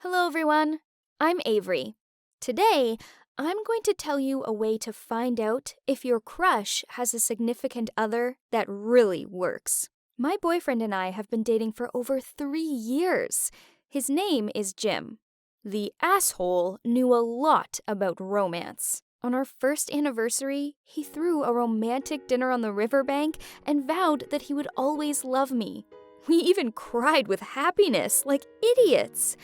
Hello, everyone. I'm Avery. Today, I'm going to tell you a way to find out if your crush has a significant other that really works. My boyfriend and I have been dating for over 3 years. His name is Jim. The asshole knew a lot about romance. On our first anniversary, he threw a romantic dinner on the riverbank and vowed that he would always love me. We even cried with happiness like idiots.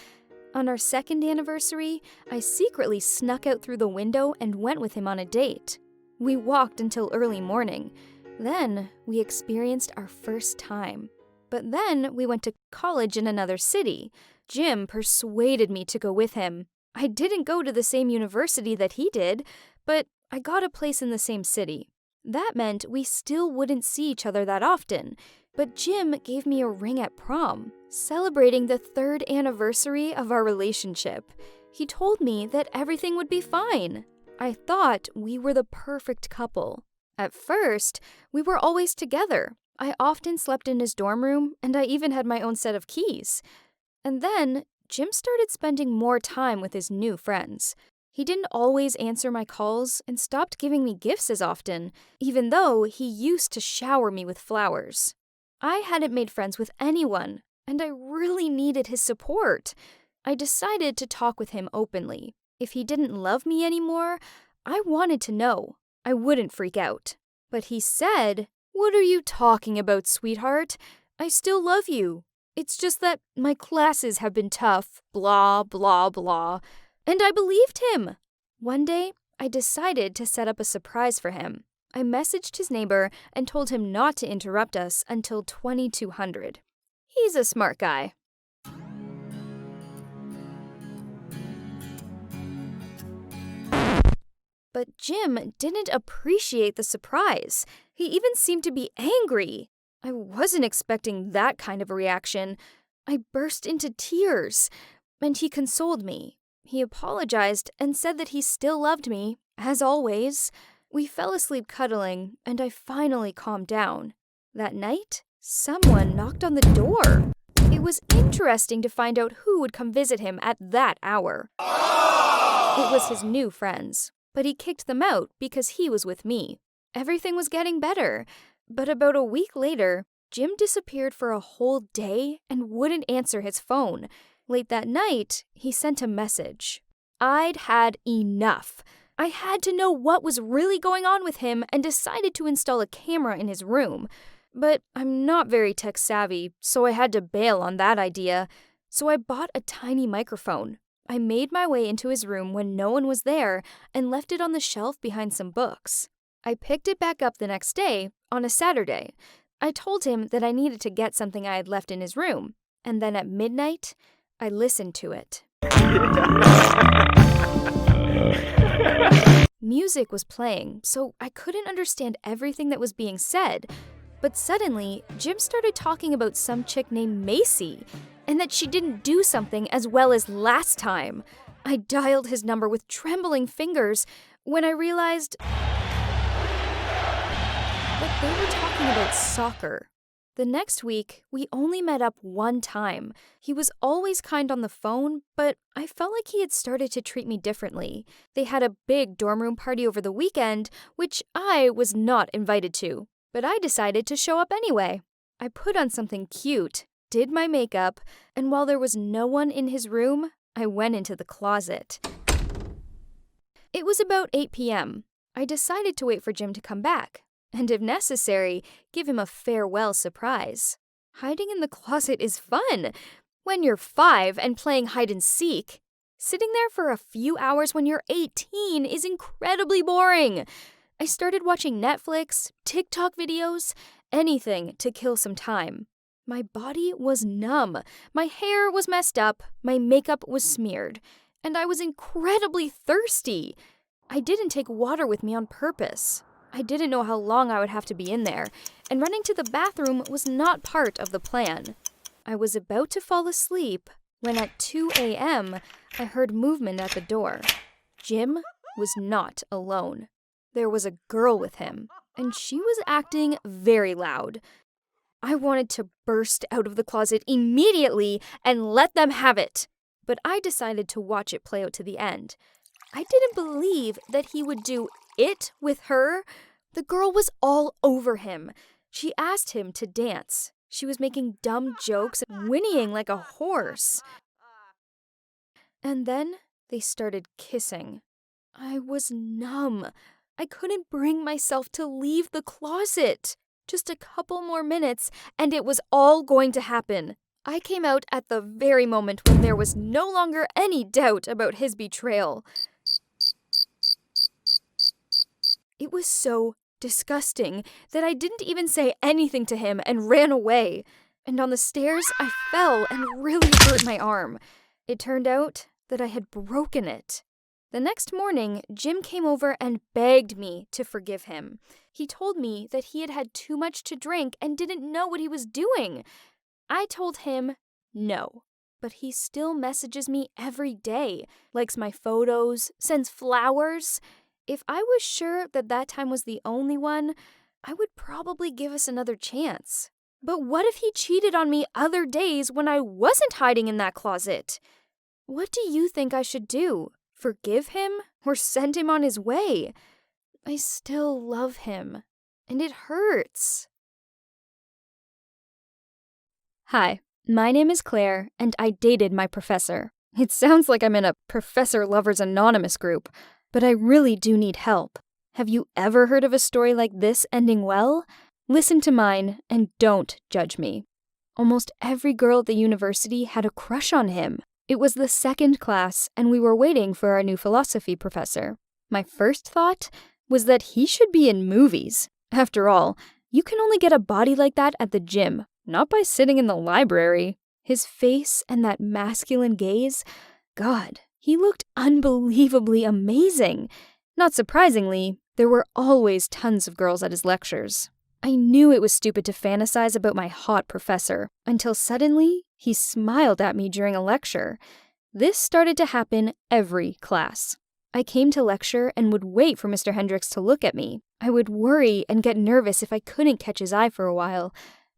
On our second anniversary, I secretly snuck out through the window and went with him on a date. We walked until early morning. Then we experienced our first time. But then we went to college in another city. Jim persuaded me to go with him. I didn't go to the same university that he did, but I got a place in the same city. That meant we still wouldn't see each other that often. But Jim gave me a ring at prom, celebrating the 3rd anniversary of our relationship. He told me that everything would be fine. I thought we were the perfect couple. At first, we were always together. I often slept in his dorm room, and I even had my own set of keys. And then, Jim started spending more time with his new friends. He didn't always answer my calls and stopped giving me gifts as often, even though he used to shower me with flowers. I hadn't made friends with anyone, and I really needed his support. I decided to talk with him openly. If he didn't love me anymore, I wanted to know. I wouldn't freak out. But he said, "What are you talking about, sweetheart? I still love you. It's just that my classes have been tough, blah, blah, blah." And I believed him. One day, I decided to set up a surprise for him. I messaged his neighbor and told him not to interrupt us until 2200. He's a smart guy. But Jim didn't appreciate the surprise. He even seemed to be angry. I wasn't expecting that kind of a reaction. I burst into tears, and he consoled me. He apologized and said that he still loved me, as always. We fell asleep cuddling, and I finally calmed down. That night, someone knocked on the door. It was interesting to find out who would come visit him at that hour. It was his new friends, but he kicked them out because he was with me. Everything was getting better, but about a week later, Jim disappeared for a whole day and wouldn't answer his phone. Late that night, he sent a message. I'd had enough. I had to know what was really going on with him and decided to install a camera in his room. But I'm not very tech savvy, so I had to bail on that idea. So I bought a tiny microphone. I made my way into his room when no one was there and left it on the shelf behind some books. I picked it back up the next day, on a Saturday. I told him that I needed to get something I had left in his room, and then at midnight, I listened to it. Music was playing, so I couldn't understand everything that was being said. But suddenly, Jim started talking about some chick named Macy, and that she didn't do something as well as last time. I dialed his number with trembling fingers when I realized that they were talking about soccer. The next week, we only met up one time. He was always kind on the phone, but I felt like he had started to treat me differently. They had a big dorm room party over the weekend, which I was not invited to, but I decided to show up anyway. I put on something cute, did my makeup, and while there was no one in his room, I went into the closet. It was about 8 p.m. I decided to wait for Jim to come back, and if necessary, give him a farewell surprise. Hiding in the closet is fun when you're 5 and playing hide and seek. Sitting there for a few hours when you're 18 is incredibly boring. I started watching Netflix, TikTok videos, anything to kill some time. My body was numb, my hair was messed up, my makeup was smeared, and I was incredibly thirsty. I didn't take water with me on purpose. I didn't know how long I would have to be in there, and running to the bathroom was not part of the plan. I was about to fall asleep when at 2 a.m. I heard movement at the door. Jim was not alone. There was a girl with him, and she was acting very loud. I wanted to burst out of the closet immediately and let them have it. but I decided to watch it play out to the end. I didn't believe that he would do it with her. The girl was all over him. She asked him to dance. She was making dumb jokes and whinnying like a horse. And then they started kissing. I was numb. I couldn't bring myself to leave the closet. Just a couple more minutes, and it was all going to happen. I came out at the very moment when there was no longer any doubt about his betrayal. It was so disgusting that I didn't even say anything to him and ran away. And on the stairs, I fell and really hurt my arm. It turned out that I had broken it. The next morning, Jim came over and begged me to forgive him. He told me that he had had too much to drink and didn't know what he was doing. I told him no, but he still messages me every day, likes my photos, sends flowers. If I was sure that that time was the only one, I would probably give us another chance. But what if he cheated on me other days when I wasn't hiding in that closet? What do you think I should do? Forgive him or send him on his way? I still love him, and it hurts. Hi, my name is Claire, and I dated my professor. It sounds like I'm in a Professor Lovers Anonymous group, but I really do need help. Have you ever heard of a story like this ending well? Listen to mine, and don't judge me. Almost every girl at the university had a crush on him. It was the second class, and we were waiting for our new philosophy professor. My first thought was that he should be in movies. After all, you can only get a body like that at the gym, not by sitting in the library. His face and that masculine gaze, God, he looked unbelievably amazing. Not surprisingly, there were always tons of girls at his lectures. I knew it was stupid to fantasize about my hot professor, until suddenly he smiled at me during a lecture. This started to happen every class. I came to lecture and would wait for Mr. Hendricks to look at me. I would worry and get nervous if I couldn't catch his eye for a while.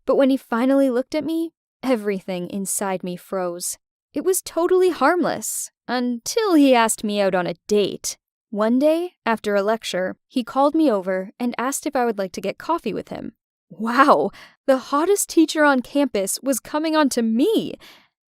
But when he finally looked at me, everything inside me froze. It was totally harmless, until he asked me out on a date. One day, after a lecture, he called me over and asked if I would like to get coffee with him. Wow, the hottest teacher on campus was coming on to me.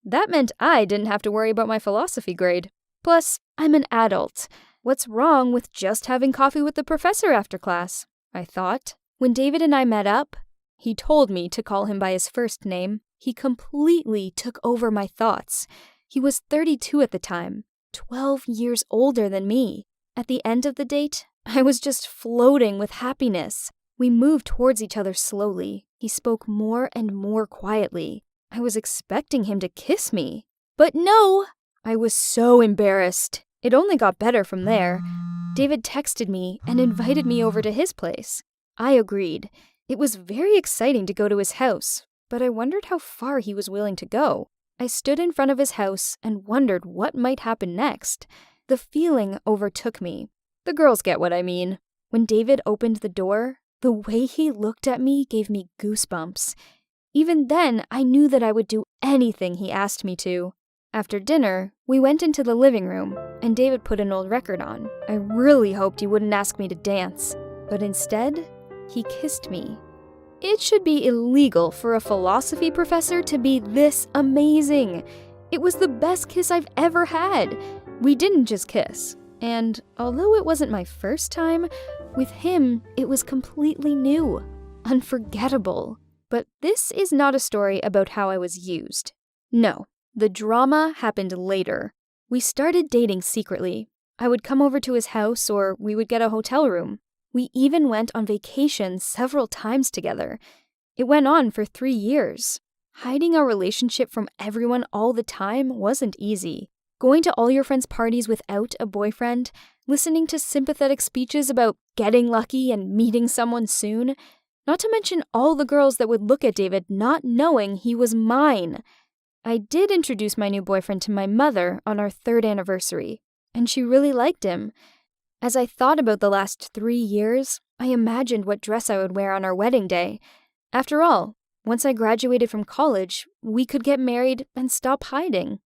That meant I didn't have to worry about my philosophy grade. Plus, I'm an adult. What's wrong with just having coffee with the professor after class? I thought. When David and I met up, he told me to call him by his first name. He completely took over my thoughts. He was 32 at the time, 12 years older than me. At the end of the date, I was just floating with happiness. We moved towards each other slowly. He spoke more and more quietly. I was expecting him to kiss me. But no! I was so embarrassed. It only got better from there. David texted me and invited me over to his place. I agreed. It was very exciting to go to his house, but I wondered how far he was willing to go. I stood in front of his house and wondered what might happen next. The feeling overtook me. The girls get what I mean. When David opened the door, the way he looked at me gave me goosebumps. Even then, I knew that I would do anything he asked me to. After dinner, we went into the living room, and David put an old record on. I really hoped he wouldn't ask me to dance, but instead, he kissed me. It should be illegal for a philosophy professor to be this amazing. It was the best kiss I've ever had. We didn't just kiss, and although it wasn't my first time, with him, it was completely new, unforgettable. But this is not a story about how I was used. No, the drama happened later. We started dating secretly. I would come over to his house or we would get a hotel room. We even went on vacation several times together. It went on for 3 years. Hiding our relationship from everyone all the time wasn't easy. Going to all your friends' parties without a boyfriend, listening to sympathetic speeches about getting lucky and meeting someone soon, not to mention all the girls that would look at David not knowing he was mine. I did introduce my new boyfriend to my mother on our 3rd anniversary, and she really liked him. As I thought about the last 3 years, I imagined what dress I would wear on our wedding day. After all, once I graduated from college, we could get married and stop hiding.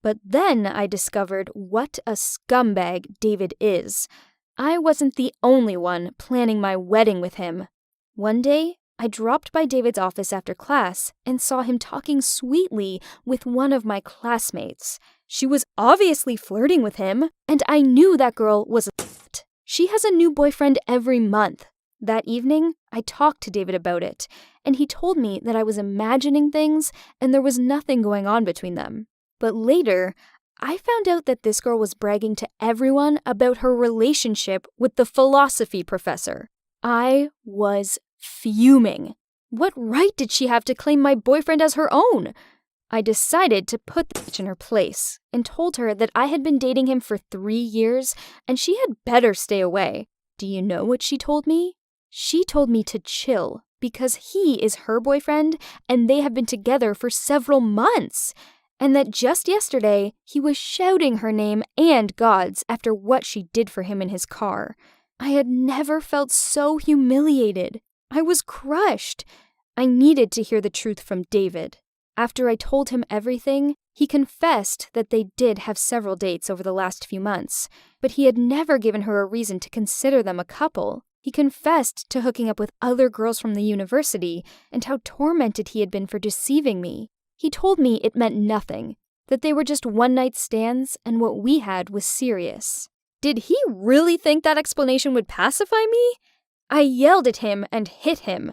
But then I discovered what a scumbag David is. I wasn't the only one planning my wedding with him. One day, I dropped by David's office after class and saw him talking sweetly with one of my classmates. She was obviously flirting with him, and I knew that girl was a slut. She has a new boyfriend every month. That evening, I talked to David about it, and he told me that I was imagining things and there was nothing going on between them. But later, I found out that this girl was bragging to everyone about her relationship with the philosophy professor. I was fuming. What right did she have to claim my boyfriend as her own? I decided to put the bitch in her place and told her that I had been dating him for 3 years and she had better stay away. Do you know what she told me? She told me to chill because he is her boyfriend and they have been together for several months. And that just yesterday, he was shouting her name and God's after what she did for him in his car. I had never felt so humiliated. I was crushed. I needed to hear the truth from David. After I told him everything, he confessed that they did have several dates over the last few months, but he had never given her a reason to consider them a couple. He confessed to hooking up with other girls from the university and how tormented he had been for deceiving me. He told me it meant nothing, that they were just one-night stands and what we had was serious. Did he really think that explanation would pacify me? I yelled at him and hit him.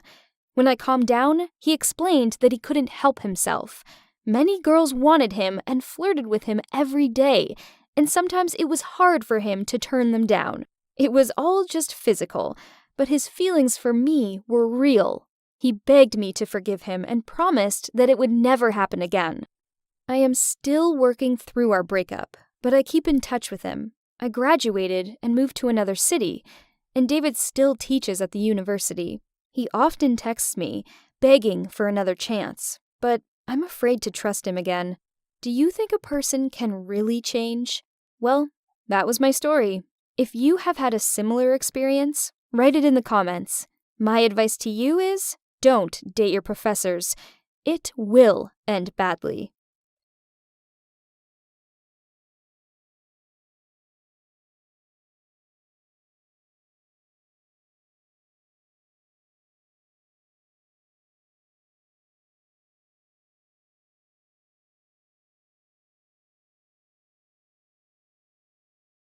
When I calmed down, he explained that he couldn't help himself. Many girls wanted him and flirted with him every day, and sometimes it was hard for him to turn them down. It was all just physical, but his feelings for me were real. He begged me to forgive him and promised that it would never happen again. I am still working through our breakup, but I keep in touch with him. I graduated and moved to another city, and David still teaches at the university. He often texts me, begging for another chance, but I'm afraid to trust him again. Do you think a person can really change? Well, that was my story. If you have had a similar experience, write it in the comments. My advice to you is, don't date your professors. It will end badly.